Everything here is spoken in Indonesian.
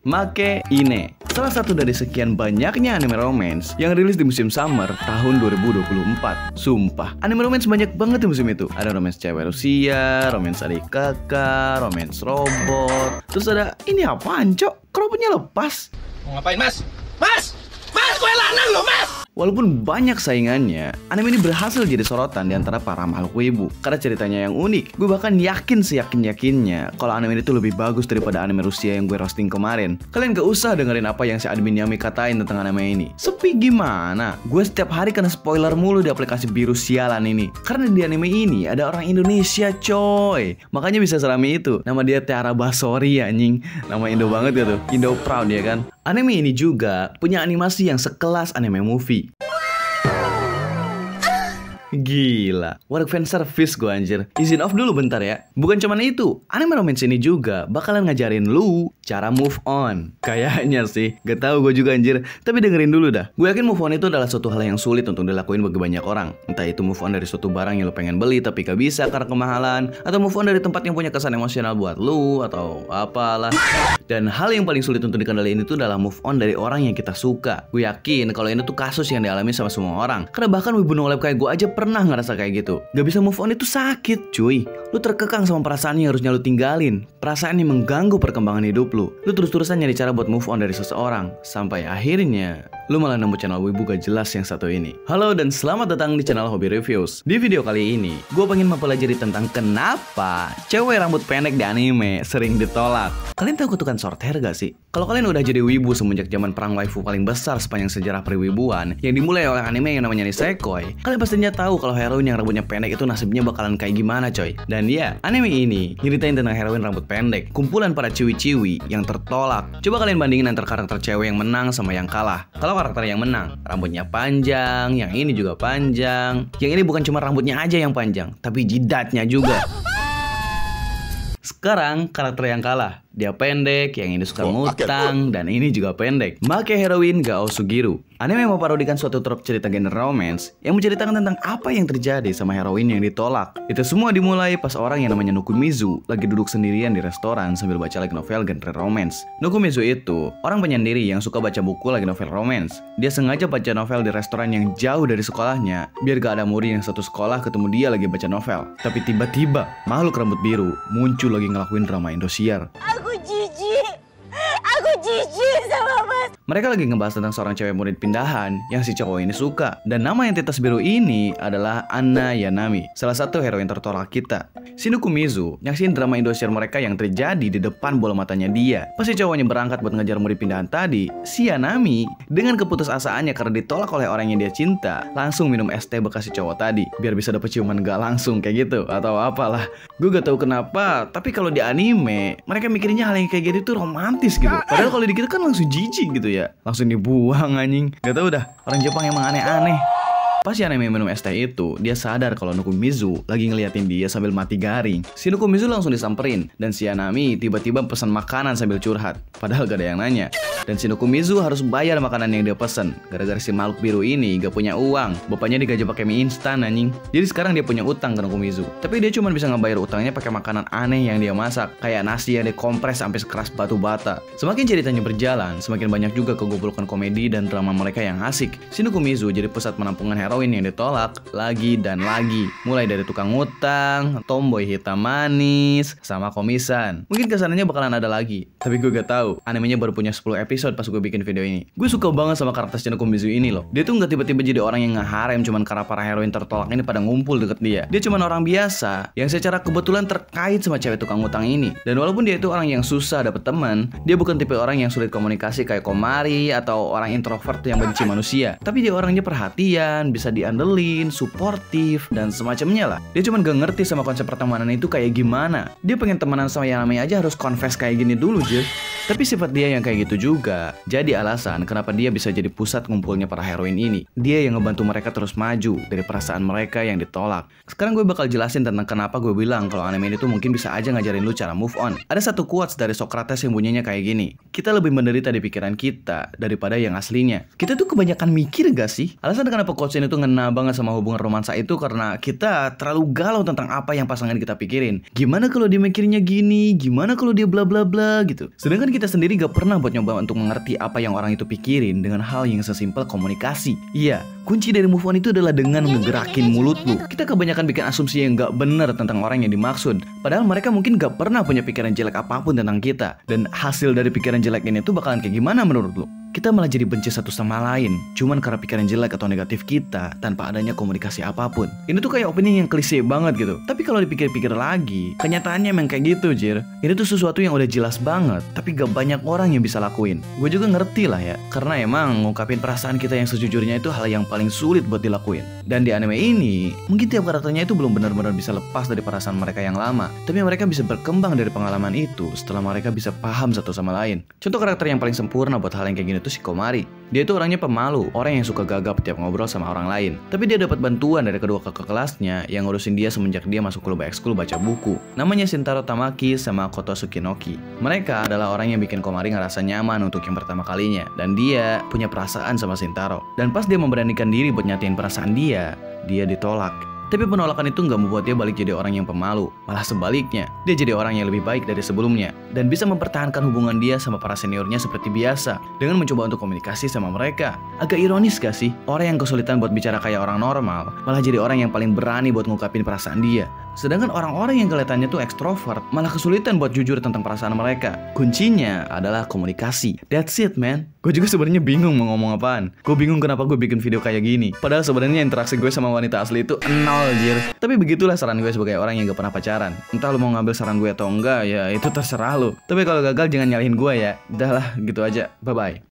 Make Ine, salah satu dari sekian banyaknya anime romance yang rilis di musim summer tahun 2024. Sumpah, anime romance banyak banget di musim itu. Ada romance cewek Rusia, romance adik kakak, romance robot. Terus ada ini apaan, Cok? Kok robotnya lepas? Mau ngapain, Mas? Mas! Mas, gue lanang loh, Mas! Walaupun banyak saingannya, anime ini berhasil jadi sorotan di antara para makhluk wibu karena ceritanya yang unik. Gue bahkan yakin seyakin-yakinnya kalau anime ini tuh lebih bagus daripada anime Rusia yang gue roasting kemarin. Kalian gak usah dengerin apa yang si admin Yami katain tentang anime ini. Sepi gimana? Gue setiap hari kena spoiler mulu di aplikasi biru sialan ini. Karena di anime ini ada orang Indonesia, coy. Makanya bisa serami itu. Nama dia Tiara Basori, anjing. Nama Indo banget ya tuh. Indo proud ya kan. Anime ini juga punya animasi yang sekelas anime movie. Gila, work fan service gue anjir. Izin off dulu bentar ya. Bukan cuman itu, anime romance ini juga bakalan ngajarin lu cara move on. Kayaknya sih, gak tahu gue juga anjir. Tapi dengerin dulu dah. Gue yakin move on itu adalah suatu hal yang sulit untuk dilakuin bagi banyak orang. Entah itu move on dari suatu barang yang lu pengen beli tapi gak bisa karena kemahalan, atau move on dari tempat yang punya kesan emosional buat lu, atau apalah. Dan hal yang paling sulit untuk dikendaliin itu adalah move on dari orang yang kita suka. Gue yakin kalau ini tuh kasus yang dialami sama semua orang. Karena bahkan wibu no lab kayak gue aja pernah ngerasa kayak gitu. Gak bisa move on itu sakit, cuy. Lu terkekang sama perasaan yang harusnya lu tinggalin. Perasaan yang mengganggu perkembangan hidup lu. Lu terus-terusan nyari cara buat move on dari seseorang. Sampai akhirnya lu malah nemu channel wibu gak jelas yang satu ini. Halo dan selamat datang di channel Hobi Reviews. Di video kali ini, gue pengen mempelajari tentang kenapa cewek rambut pendek di anime sering ditolak. Kalian tahu kutukan short hair gak sih? Kalau kalian udah jadi wibu semenjak zaman perang waifu paling besar sepanjang sejarah perwibuan yang dimulai oleh anime yang namanya Nisekoi, kalian pastinya tahu kalau heroin yang rambutnya pendek itu nasibnya bakalan kayak gimana, coy. Dan ya, anime ini nyeritain tentang heroin rambut pendek, kumpulan para ciwi-ciwi yang tertolak. Coba kalian bandingin antar karakter cewek yang menang sama yang kalah. Kalau karakter yang menang, rambutnya panjang, yang ini juga panjang. Yang ini bukan cuma rambutnya aja yang panjang, tapi jidatnya juga. Sekarang karakter yang kalah, dia pendek, yang ini suka ngutang, dan ini juga pendek. Make heroin Gao Sugiru. Anime memparodikan suatu trop cerita genre romance yang menceritakan tentang apa yang terjadi sama heroin yang ditolak. Itu semua dimulai pas orang yang namanya Nukumizu lagi duduk sendirian di restoran sambil baca lagi novel genre romance. Nukumizu itu orang penyendiri yang suka baca buku lagi novel romance. Dia sengaja baca novel di restoran yang jauh dari sekolahnya biar gak ada murid yang satu sekolah ketemu dia lagi baca novel. Tapi tiba-tiba makhluk rambut biru muncul lagi ngelakuin drama Indosiar. Aku jijik sama Mas. Mereka lagi ngebahas tentang seorang cewek murid pindahan yang si cowok ini suka. Dan nama yang tetes biru ini adalah Anna Yanami, salah satu heroin tertolak kita. Si Nukumizu nyaksiin drama Indosiar mereka yang terjadi di depan bola matanya dia. Pas si cowoknya berangkat buat ngejar murid pindahan tadi, si Yanami dengan keputusasaannya karena ditolak oleh orang yang dia cinta, langsung minum es teh bekas si cowok tadi biar bisa dapet ciuman gak langsung kayak gitu atau apalah. Gue gak tahu kenapa, tapi kalau di anime mereka mikirnya hal yang kayak gitu tuh romantis gitu. Padahal kalau di kita kan langsung jijik gitu ya. Langsung dibuang anjing. Gak tau dah, orang Jepang emang aneh-aneh. Pas Yanami minum es teh itu, dia sadar kalau Nukumizu lagi ngeliatin dia sambil mati garing. Si Nukumizu langsung disamperin, dan si Yanami tiba-tiba pesan makanan sambil curhat. Padahal gak ada yang nanya. Dan si Nukumizu harus bayar makanan yang dia pesen. Gara-gara si makhluk biru ini gak punya uang. Bapaknya digaji pakai mie instan anjing. Jadi sekarang dia punya utang ke Nukumizu. Tapi dia cuma bisa ngebayar utangnya pakai makanan aneh yang dia masak. Kayak nasi yang dikompres sampai sekeras batu bata. Semakin ceritanya berjalan, semakin banyak juga kegoblokan komedi dan drama mereka yang asik. Si Nukumizu jadi pusat penampungan heroin yang ditolak lagi dan lagi. Mulai dari tukang utang, tomboy hitam manis, sama komisan. Mungkin kesannya bakalan ada lagi. Tapi gue gak tahu. Animenya baru punya 10 episode pas gue bikin video ini. Gue suka banget sama karakter si Nukumizu ini loh. Dia tuh gak tiba-tiba jadi orang yang ngeharem cuman karena para heroin tertolak ini pada ngumpul deket dia. Dia cuman orang biasa yang secara kebetulan terkait sama cewek tukang utang ini. Dan walaupun dia itu orang yang susah dapet teman, dia bukan tipe orang yang sulit komunikasi kayak Komari atau orang introvert yang benci manusia. Tapi dia orangnya perhatian, bisa diandelin, suportif, dan semacamnya lah. Dia cuma gak ngerti sama konsep pertemanan itu kayak gimana. Dia pengen temenan sama Yanami aja harus confess kayak gini dulu, Jir. Tapi sifat dia yang kayak gitu juga juga jadi alasan kenapa dia bisa jadi pusat ngumpulnya para heroin ini. Dia yang ngebantu mereka terus maju dari perasaan mereka yang ditolak. Sekarang gue bakal jelasin tentang kenapa gue bilang kalau anime ini tuh mungkin bisa aja ngajarin lu cara move on. Ada satu quotes dari Socrates yang bunyinya kayak gini. Kita lebih menderita di pikiran kita daripada yang aslinya. Kita tuh kebanyakan mikir gak sih? Alasan kenapa quotes ini tuh ngena banget sama hubungan romansa itu karena kita terlalu galau tentang apa yang pasangan kita pikirin. Gimana kalau dia mikirnya gini? Gimana kalau dia bla bla bla gitu. Sedangkan kita sendiri gak pernah buat nyoba untuk mengerti apa yang orang itu pikirin dengan hal yang sesimpel komunikasi. Iya, kunci dari move on itu adalah dengan ngegerakin mulut lu. Kita kebanyakan bikin asumsi yang gak bener tentang orang yang dimaksud. Padahal mereka mungkin gak pernah punya pikiran jelek apapun tentang kita. Dan hasil dari pikiran jelek ini tuh bakalan kayak gimana menurut lu? Kita malah jadi benci satu sama lain cuman karena pikiran jelek atau negatif kita tanpa adanya komunikasi apapun. Ini tuh kayak opini yang klise banget gitu. Tapi kalau dipikir-pikir lagi, kenyataannya emang kayak gitu, Jir. Ini tuh sesuatu yang udah jelas banget, tapi gak banyak orang yang bisa lakuin. Gue juga ngerti lah ya, karena emang ngungkapin perasaan kita yang sejujurnya itu hal yang paling sulit buat dilakuin. Dan di anime ini, mungkin tiap karakternya itu belum benar-benar bisa lepas dari perasaan mereka yang lama. Tapi mereka bisa berkembang dari pengalaman itu setelah mereka bisa paham satu sama lain. Contoh karakter yang paling sempurna buat hal yang kayak gini itu si Komari. Dia itu orangnya pemalu, orang yang suka gagap tiap ngobrol sama orang lain. Tapi dia dapat bantuan dari kedua kakak kelasnya yang ngurusin dia semenjak dia masuk klub ekskul baca buku. Namanya Shintaro Tamaki sama Koto Tsukinoki. Mereka adalah orang yang bikin Komari ngerasa nyaman untuk yang pertama kalinya. Dan dia punya perasaan sama Shintaro. Dan pas dia memberanikan diri buat nyatain perasaan dia ditolak. Tapi penolakan itu nggak membuat dia balik jadi orang yang pemalu. Malah sebaliknya, dia jadi orang yang lebih baik dari sebelumnya. Dan bisa mempertahankan hubungan dia sama para seniornya seperti biasa. Dengan mencoba untuk komunikasi sama mereka. Agak ironis gak sih? Orang yang kesulitan buat bicara kayak orang normal, malah jadi orang yang paling berani buat ngungkapin perasaan dia. Sedangkan orang-orang yang kelihatannya tuh ekstrovert, malah kesulitan buat jujur tentang perasaan mereka. Kuncinya adalah komunikasi. That's it, man. Gue juga sebenarnya bingung mau ngomong apaan. Gue bingung kenapa gue bikin video kayak gini. Padahal sebenarnya interaksi gue sama wanita asli itu nol, Jir. Tapi begitulah saran gue sebagai orang yang gak pernah pacaran. Entah lu mau ngambil saran gue atau enggak, ya itu terserah lu. Tapi kalau gagal jangan nyalahin gue ya. Udahlah, gitu aja. Bye-bye.